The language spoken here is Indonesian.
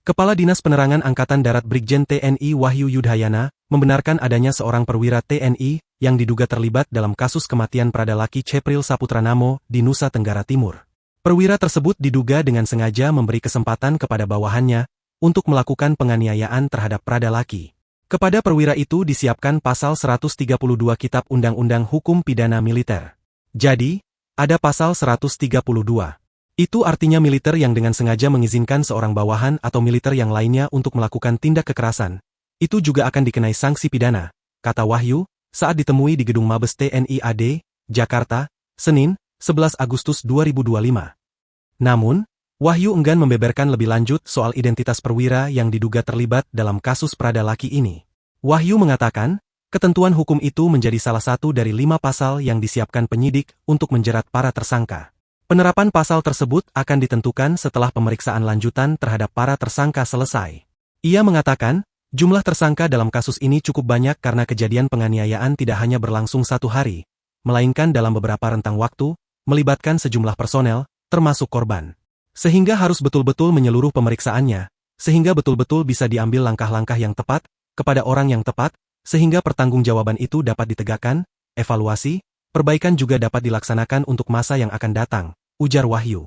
Kepala Dinas Penerangan Angkatan Darat Brigjen TNI Wahyu Yudhayana membenarkan adanya seorang perwira TNI yang diduga terlibat dalam kasus kematian Pradalaki Cepril Saputranamo di Nusa Tenggara Timur. Perwira tersebut diduga dengan sengaja memberi kesempatan kepada bawahannya untuk melakukan penganiayaan terhadap Pradalaki. Kepada perwira itu disiapkan pasal 132 Kitab Undang-Undang Hukum Pidana Militer. Jadi, ada pasal 132. Itu artinya militer yang dengan sengaja mengizinkan seorang bawahan atau militer yang lainnya untuk melakukan tindak kekerasan. Itu juga akan dikenai sanksi pidana, kata Wahyu, saat ditemui di Gedung Mabes TNI AD, Jakarta, Senin, 11 Agustus 2025. Namun, Wahyu enggan membeberkan lebih lanjut soal identitas perwira yang diduga terlibat dalam kasus Pradalaki ini. Wahyu mengatakan, ketentuan hukum itu menjadi salah satu dari 5 pasal yang disiapkan penyidik untuk menjerat para tersangka. Penerapan pasal tersebut akan ditentukan setelah pemeriksaan lanjutan terhadap para tersangka selesai. Ia mengatakan, jumlah tersangka dalam kasus ini cukup banyak karena kejadian penganiayaan tidak hanya berlangsung 1 hari, melainkan dalam beberapa rentang waktu, melibatkan sejumlah personel, termasuk korban. Sehingga harus betul-betul menyeluruh pemeriksaannya, sehingga betul-betul bisa diambil langkah-langkah yang tepat, kepada orang yang tepat, sehingga pertanggungjawaban itu dapat ditegakkan, evaluasi, perbaikan juga dapat dilaksanakan untuk masa yang akan datang, ujar Wahyu.